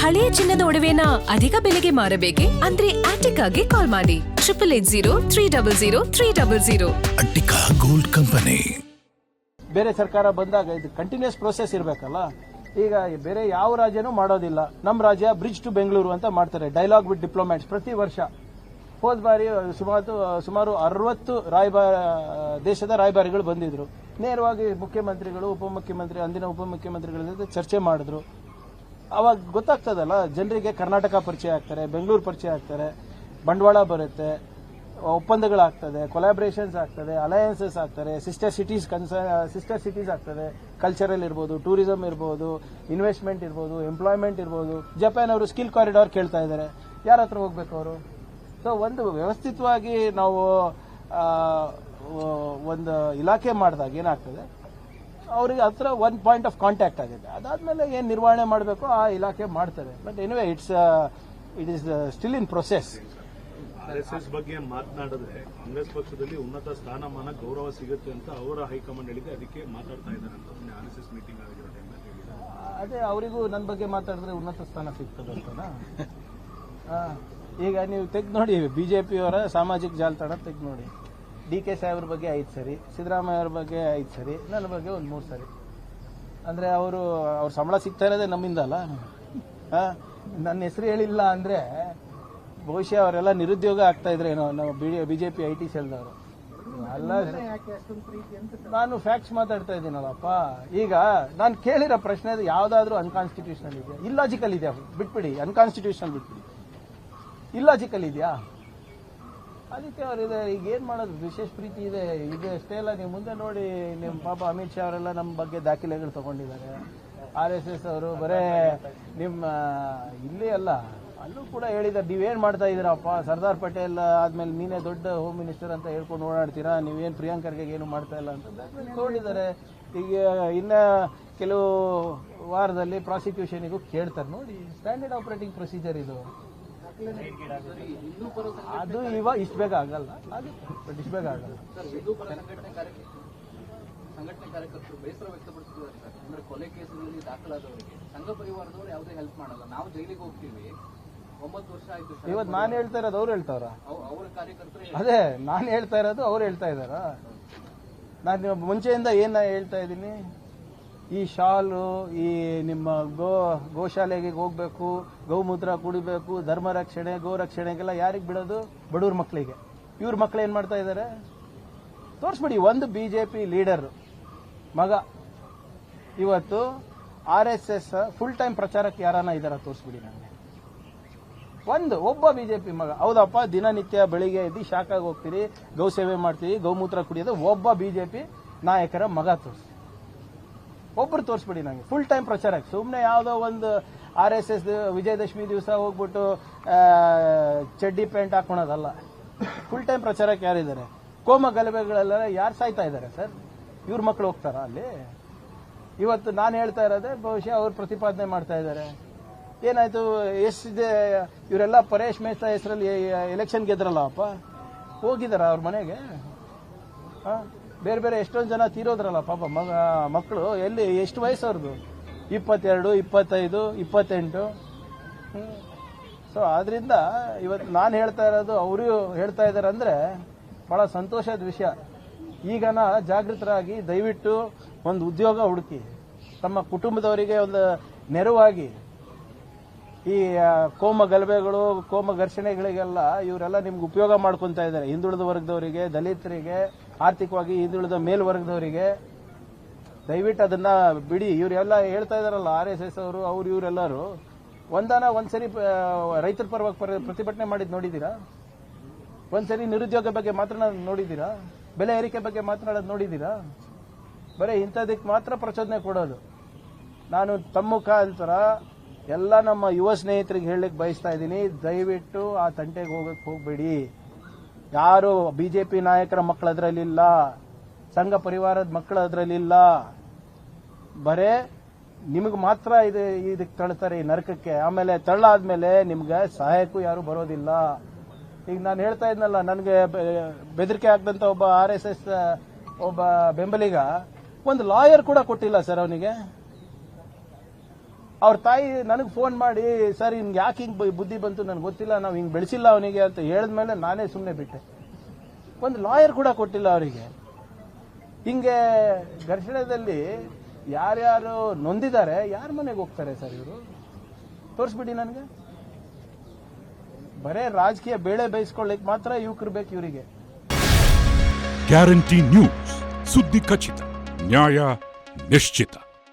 ಹಳೆಯ ಚಿನ್ನದ ಒಡವೆನ ಅಧಿಕ ಬೆಲೆಗೆ ಮಾರಬೇಕೆ ಅಂದ್ರೆ ಆಟಿಕಾಗೆ ಕಾಲ್ ಮಾಡಿ 880300 ಅಟ್ಟಿಕಾ ಗೋಲ್ಡ್ ಕಂಪನಿ. ಬೇರೆ ಸರ್ಕಾರ ಬಂದಾಗ ಇದು ಕಂಟಿನ್ಯೂಸ್ ಪ್ರೋಸೆಸ್ ಇರಬೇಕಲ್ಲ. ಈಗ ಬೇರೆ ಯಾವ ರಾಜ್ಯನೂ ಮಾಡೋದಿಲ್ಲ. ನಮ್ಮ ರಾಜ್ಯ ಬ್ರಿಡ್ಜ್ ಟು ಬೆಂಗಳೂರು ಅಂತ ಮಾಡ್ತಾರೆ, ಡೈಲಾಗ್ ವಿತ್ ಡಿಪ್ಲೊಮ್ಯಾಟ್ಸ್ ಪ್ರತಿ ವರ್ಷ. ಹೋದ ಬಾರಿ ಸುಮಾರು 60 ದೇಶದ ರಾಯಭಾರಿಗಳು ಬಂದಿದ್ರು. ನೇರವಾಗಿ ಮುಖ್ಯಮಂತ್ರಿಗಳು, ಉಪಮುಖ್ಯಮಂತ್ರಿ, ಅಂದಿನ ಉಪಮುಖ್ಯಮಂತ್ರಿಗಳ ಜೊತೆ ಚರ್ಚೆ ಮಾಡಿದ್ರು. ಅವಾಗ ಗೊತ್ತಾಗ್ತದಲ್ಲ, ಜನರಿಗೆ ಕರ್ನಾಟಕ ಪರಿಚಯ ಆಗ್ತಾರೆ, ಬೆಂಗಳೂರು ಪರಿಚಯ ಆಗ್ತಾರೆ, ಬಂಡವಾಳ ಬರುತ್ತೆ, ಒಪ್ಪಂದಗಳಾಗ್ತದೆ, ಕೊಲಾಬ್ರೇಷನ್ಸ್ ಆಗ್ತದೆ, ಅಲಯನ್ಸಸ್ ಆಗ್ತಾರೆ, ಸಿಸ್ಟರ್ ಸಿಟೀಸ್ ಆಗ್ತದೆ. ಕಲ್ಚರಲ್ ಇರ್ಬೋದು, ಟೂರಿಸಂ ಇರ್ಬೋದು, ಇನ್ವೆಸ್ಟ್ಮೆಂಟ್ ಇರ್ಬೋದು, ಎಂಪ್ಲಾಯ್ಮೆಂಟ್ ಇರ್ಬೋದು. ಜಪಾನ್ ಅವರು ಸ್ಕಿಲ್ ಕಾರಿಡಾರ್ ಕೇಳ್ತಾ ಇದ್ದಾರೆ, ಯಾರ ಹತ್ರ ಹೋಗ್ಬೇಕು ಅವರು? ಸೊ ಒಂದು ವ್ಯವಸ್ಥಿತವಾಗಿ ನಾವು ಒಂದು ಇಲಾಖೆ ಮಾಡಿದಾಗ ಏನಾಗ್ತದೆ, ಅವರಿಗೆ ಹತ್ರ ಒಂದು ಪಾಯಿಂಟ್ ಆಫ್ ಕಾಂಟ್ಯಾಕ್ಟ್ ಆಗಿದೆ. ಅದಾದ್ಮೇಲೆ ಏನು ನಿರ್ವಹಣೆ ಮಾಡಬೇಕು ಆ ಇಲಾಖೆ ಮಾಡ್ತಾರೆ. But anyway it is still in process. RSS ಬಗ್ಗೆ ಮಾತನಾಡಿದ್ರೆ ಕಾಂಗ್ರೆಸ್ ಪಕ್ಷದಲ್ಲಿ ಉನ್ನತ ಸ್ಥಾನಮಾನ ಗೌರವ ಸಿಗುತ್ತೆ ಅಂತ ಅವರ ಹೈಕಮಾಂಡ್ ಹೇಳಿದೆ, ಅದಕ್ಕೆ ಮಾತಾಡ್ತಾ ಇದ್ದಾರೆ ಅಂತ ಆರ್ಎಸ್ಎಸ್ ಮೀಟಿಂಗ್ ಆಗಿರೋ ಟೈಮಲ್ಲಿ ಹೇಳಿದ್ದಾರೆ. ಅದೇ ಅವರಿಗೂ ನನ್ನ ಬಗ್ಗೆ ಮಾತಾಡಿದ್ರೆ ಉನ್ನತ ಸ್ಥಾನ ಸಿಗ್ತದೆ ಅಂತನಾ? ಈಗ ನೀವು ತೆಗೆದು ನೋಡಿ, ಬಿಜೆಪಿಯವರ ಸಾಮಾಜಿಕ ಜಾಲತಾಣ ತೆಗೆದು ನೋಡಿ. DK ಸಾಹೇಬ್ರ ಬಗ್ಗೆ 5 ಸರಿ, ಸಿದ್ದರಾಮಯ್ಯ ಅವ್ರ ಬಗ್ಗೆ 5 ಸರಿ, ನನ್ನ ಬಗ್ಗೆ ಒಂದು 3 ಸರಿ. ಅಂದ್ರೆ ಅವ್ರ ಸಂಬಳ ಸಿಗ್ತಾ ಇರೋದೇ ನಮ್ಮಿಂದ ಅಲ್ಲ. ನನ್ನ ಹೆಸರು ಹೇಳಿಲ್ಲ ಅಂದ್ರೆ ಬಹುಶಃ ಅವರೆಲ್ಲ ನಿರುದ್ಯೋಗ ಆಗ್ತಾ ಇದ್ರೇನೋ, ನಾವು ಬಿಜೆಪಿ IT ಸೆಲ್ದವರು ಅಲ್ಲ. ನಾನು ಫ್ಯಾಕ್ಟ್ಸ್ ಮಾತಾಡ್ತಾ ಇದ್ದೀನಲ್ಲಪ್ಪ. ಈಗ ನಾನು ಕೇಳಿರೋ ಪ್ರಶ್ನೆ ಯಾವ್ದಾದ್ರು ಅನ್ಕಾನ್ಸ್ಟಿಟ್ಯೂಷನಲ್ ಇದೆಯಾ? ಇಲ್ಲಾಜಿಕಲ್ ಇದೆಯಾ? ಬಿಟ್ಬಿಡಿ, ಅನ್ಕಾನ್ಸ್ಟಿಟ್ಯೂಷನಲ್ ಬಿಟ್ಬಿಡಿ. ಇಲ್ಲಾಜಿಕಲ್ ಇದೆಯಾ? ಅದಕ್ಕೆ ಅವರಿದೆ. ಈಗ ಏನ್ ಮಾಡೋದು? ವಿಶೇಷ ಪ್ರೀತಿ ಇದೆ ಅಷ್ಟೇ ಅಲ್ಲ. ನೀವು ಮುಂದೆ ನೋಡಿ, ನಿಮ್ಮ ಪಾಪ ಅಮಿತ್ ಶಾ ಅವರೆಲ್ಲ ನಮ್ಮ ಬಗ್ಗೆ ದಾಖಲೆಗಳು ತಗೊಂಡಿದ್ದಾರೆ. RSS ಅವರು ಬರೇ ನಿಮ್ಮ ಇಲ್ಲಿ ಅಲ್ಲ, ಅಲ್ಲೂ ಕೂಡ ಹೇಳಿದ್ದಾರೆ, ನೀವೇನ್ ಮಾಡ್ತಾ ಇದ್ದೀರಪ್ಪ, ಸರ್ದಾರ್ ಪಟೇಲ್ ಆದ್ಮೇಲೆ ನೀನೇ ದೊಡ್ಡ ಹೋಮ್ ಮಿನಿಸ್ಟರ್ ಅಂತ ಹೇಳ್ಕೊಂಡು ಓಡಾಡ್ತೀರಾ, ನೀವೇನು ಪ್ರಿಯಾಂಕ್ ಖರ್ಗೆ ಏನು ಮಾಡ್ತಾ ಇಲ್ಲ ಅಂತ ತಗೊಂಡಿದ್ದಾರೆ. ಈಗ ಇನ್ನ ಕೆಲವು ವಾರದಲ್ಲಿ ಪ್ರಾಸಿಕ್ಯೂಷನ್ಗೂ ಕೇಳ್ತಾರೆ. ನೋಡಿ, ಸ್ಟ್ಯಾಂಡರ್ಡ್ ಆಪರೇಟಿಂಗ್ ಪ್ರೊಸೀಜರ್ ಇದು. ಅದು ಇವಾಗ ಇಷ್ಟು ಬೇಗ ಆಗಲ್ಲ, ಆಗುತ್ತೆ, ಬಟ್ ಇಷ್ಟು ಬೇಗ ಆಗಲ್ಲ. ಸಂಘಟನೆ ಕಾರ್ಯಕರ್ತರು ಬೇಸರ ವ್ಯಕ್ತಪಡಿಸಿದ್ದಾರೆ ಸರ್. ಅಂದ್ರೆ ಕೊಲೆ ಕೇಸಿನಲ್ಲಿ ದಾಖಲಾದವರಿಗೆ ಸಂಘ ಪರಿವಾರದವರು ಯಾವುದೇ ಹೆಲ್ಪ್ ಮಾಡಲ್ಲ. ನಾವು ಜೈಲಿಗೆ ಹೋಗ್ತೀವಿ, 9 ವರ್ಷ ಆಯ್ತು. ಇವತ್ತು ನಾನು ಹೇಳ್ತಾ ಇರೋದು ಅವ್ರು ಹೇಳ್ತಾರ? ಅವರ ಕಾರ್ಯಕರ್ತರು ಅದೇ ನಾನು ಹೇಳ್ತಾ ಇರೋದು ಅವ್ರು ಹೇಳ್ತಾ ಇದಾರ? ನಾನು ಮುಂಚೆಯಿಂದ ಏನ ಹೇಳ್ತಾ ಇದ್ದೀನಿ, ಈ ಶಾಲು, ಈ ನಿಮ್ಮ ಗೋಶಾಲೆಗೆ ಹೋಗ್ಬೇಕು, ಗೋಮೂತ್ರ ಕುಡಿಬೇಕು, ಧರ್ಮ ರಕ್ಷಣೆ, ಗೋ ರಕ್ಷಣೆಗೆಲ್ಲ ಯಾರಿಗೆ ಬಿಡೋದು? ಬಡವ್ರ ಮಕ್ಕಳಿಗೆ. ಇವ್ರ ಮಕ್ಕಳು ಏನ್ ಮಾಡ್ತಾ ಇದ್ದಾರೆ ತೋರಿಸ್ಬಿಡಿ. ಒಂದು ಬಿಜೆಪಿ ಲೀಡರ್ ಮಗ ಇವತ್ತು RSS ಫುಲ್ ಟೈಮ್ ಪ್ರಚಾರಕ್ಕೆ ಯಾರನ್ನ ಇದಾರ ತೋರಿಸ್ಬಿಡಿ ನನಗೆ. ಒಬ್ಬ ಬಿಜೆಪಿ ಮಗ. ಹೌದಪ್ಪ, ದಿನನಿತ್ಯ ಬೆಳಿಗ್ಗೆ ಎದ್ದು ಶಾಖಾಗಿ ಹೋಗ್ತೀರಿ, ಗೌ ಸೇವೆ ಮಾಡ್ತೀವಿ, ಗೌಮೂತ್ರ ಕುಡಿಯೋದು. ಒಬ್ಬ ಬಿಜೆಪಿ ನಾಯಕರ ಮಗ ತೋರಿಸಿ, ಒಬ್ರು ತೋರಿಸ್ಬಿಡಿ ನನಗೆ ಫುಲ್ ಟೈಮ್ ಪ್ರಚಾರಕ್ಕೆ. ಸುಮ್ಮನೆ ಯಾವುದೋ ಒಂದು RSS ವಿಜಯದಶಮಿ ದಿವಸ ಹೋಗ್ಬಿಟ್ಟು ಚಡ್ಡಿ ಪ್ಯಾಂಟ್ ಹಾಕೊಳೋದಲ್ಲ. ಫುಲ್ ಟೈಮ್ ಪ್ರಚಾರಕ್ಕೆ ಯಾರಿದ್ದಾರೆ? ಕೋಮ ಗಲಭೆಗಳೆಲ್ಲ ಯಾರು ಸಾಯ್ತಾ ಇದ್ದಾರೆ ಸರ್? ಇವ್ರ ಮಕ್ಕಳು ಹೋಗ್ತಾರ ಅಲ್ಲಿ? ಇವತ್ತು ನಾನು ಹೇಳ್ತಾ ಇರೋದೇ ಬಹುಶಃ ಅವ್ರು ಪ್ರತಿಪಾದನೆ ಮಾಡ್ತಾ ಇದ್ದಾರೆ. ಏನಾಯ್ತು, ಎಷ್ಟಿದೆ ಇವರೆಲ್ಲ ಪರೇಶ್ ಮೇಸ್ತಾ ಹೆಸರಲ್ಲಿ ಎಲೆಕ್ಷನ್ ಗೆದ್ರಲ್ಲಪ್ಪ, ಹೋಗಿದಾರ ಅವ್ರ ಮನೆಗೆ? ಬೇರೆ ಬೇರೆ ಎಷ್ಟೊಂದು ಜನ ತೀರೋದ್ರಲ್ಲ ಪಾಪ ಮಕ್ಕಳು. ಎಲ್ಲಿ, ಎಷ್ಟು ವಯಸ್ಸು ಅವ್ರದ್ದು? 22, 25, 28. ಸೊ ಆದ್ರಿಂದ ಇವತ್ತು ನಾನು ಹೇಳ್ತಾ ಇರೋದು ಅವರು ಹೇಳ್ತಾ ಇದ್ದಾರೆ ಅಂದ್ರೆ ಬಹಳ ಸಂತೋಷದ ವಿಷಯ. ಈಗನ ಜಾಗೃತರಾಗಿ ದಯವಿಟ್ಟು ಒಂದು ಉದ್ಯೋಗ ಹುಡುಕಿ, ತಮ್ಮ ಕುಟುಂಬದವರಿಗೆ ಒಂದು ನೆರವಾಗಿ. ಈ ಕೋಮ ಗಲಭೆಗಳು, ಕೋಮ ಘರ್ಷಣೆಗಳಿಗೆಲ್ಲ ಇವರೆಲ್ಲ ನಿಮ್ಗೆ ಉಪಯೋಗ ಮಾಡ್ಕೊತಾ ಇದ್ದಾರೆ. ಹಿಂದುಳಿದ ವರ್ಗದವರಿಗೆ, ದಲಿತರಿಗೆ, ಆರ್ಥಿಕವಾಗಿ ಹಿಂದುಳಿದ ಮೇಲ್ವರ್ಗದವರಿಗೆ ದಯವಿಟ್ಟು ಅದನ್ನ ಬಿಡಿ. ಇವರೆಲ್ಲ ಹೇಳ್ತಾ ಇದಾರಲ್ಲ RSS ಅವರು, ಇವರೆಲ್ಲರೂ ಒಂದ್ಸರಿ ರೈತರ ಪರವಾಗಿ ಪ್ರತಿಭಟನೆ ಮಾಡಿದ್ ನೋಡಿದೀರಾ? ಒಂದ್ಸರಿ ನಿರುದ್ಯೋಗ ಬಗ್ಗೆ ಮಾತನಾಡೋದು ನೋಡಿದೀರಾ? ಬೆಲೆ ಏರಿಕೆ ಬಗ್ಗೆ ಮಾತನಾಡೋದು ನೋಡಿದೀರಾ? ಬರೀ ಇಂಥದಕ್ಕೆ ಮಾತ್ರ ಪ್ರಚೋದನೆ ಕೊಡೋದು. ನಾನು ತಮ್ಮ ಮುಖಾಂತರ ಎಲ್ಲ ನಮ್ಮ ಯುವ ಸ್ನೇಹಿತರಿಗೆ ಹೇಳಲಿಕ್ಕೆ ಬಯಸ್ತಾ ಇದ್ದೀನಿ, ದಯವಿಟ್ಟು ಆ ತಂಟೆಗೆ ಹೋಗಬೇಡಿ. ಯಾರು ಬಿಜೆಪಿ ನಾಯಕರ ಮಕ್ಕಳು ಅದರಲ್ಲಿಲ್ಲ, ಸಂಘ ಪರಿವಾರದ ಮಕ್ಕಳು ಅದರಲ್ಲಿಲ್ಲ. ಬರೇ ನಿಮಗೆ ಮಾತ್ರ ಇದಕ್ಕೆ ತಳ್ತಾರೆ ಈ ನರಕಕ್ಕೆ. ಆಮೇಲೆ ತಳ್ಳಾದ್ಮೇಲೆ ನಿಮ್ಗೆ ಸಹಾಯಕ್ಕೂ ಯಾರು ಬರೋದಿಲ್ಲ. ಈಗ ನಾನು ಹೇಳ್ತಾ ಇದ್ನಲ್ಲ, ನನಗೆ ಬೆದರಿಕೆ ಹಾಕಿದಂತ ಒಬ್ಬ RSS ಒಬ್ಬ ಬೆಂಬಲಿಗ ಒಂದು ಲಾಯರ್ ಕೂಡ ಕೊಟ್ಟಿಲ್ಲ ಸರ್ ಅವನಿಗೆ. ಅವ್ರ ತಾಯಿ ನನಗೆ ಫೋನ್ ಮಾಡಿ ಸರ್ ನಿಮ್ಗೆ ಯಾಕೆ ಹಿಂಗೆ ಬುದ್ಧಿ ಬಂತು ನನಗೆ ಗೊತ್ತಿಲ್ಲ, ನಾವು ಹಿಂಗೆ ಬೆಳೆಸಿಲ್ಲ ಅವನಿಗೆ ಅಂತ ಹೇಳಿದ್ಮೇಲೆ ನಾನೇ ಸುಮ್ಮನೆ ಬಿಟ್ಟೆ. ಒಂದು ಲಾಯರ್ ಕೂಡ ಕೊಟ್ಟಿಲ್ಲ ಅವರಿಗೆ. ಹಿಂಗೆ ಘರ್ಷಣೆದಲ್ಲಿ ಯಾರ್ಯಾರು ನೊಂದಿದ್ದಾರೆ ಯಾರ ಮನೆಗೆ ಹೋಗ್ತಾರೆ ಸರ್ ಇವರು? ತೋರಿಸ್ಬಿಡಿ ನನಗೆ. ಬರೇ ರಾಜಕೀಯ ಬೇಳೆ ಬೇಯಿಸ್ಕೊಳ್ಳಿಕ್ ಮಾತ್ರ ಯುವಕರು ಬೇಕು ಇವರಿಗೆ. ಗ್ಯಾರಂಟಿ ನ್ಯೂಸ್, ಸುದ್ದಿ ಖಚಿತ, ನ್ಯಾಯ ನಿಶ್ಚಿತ.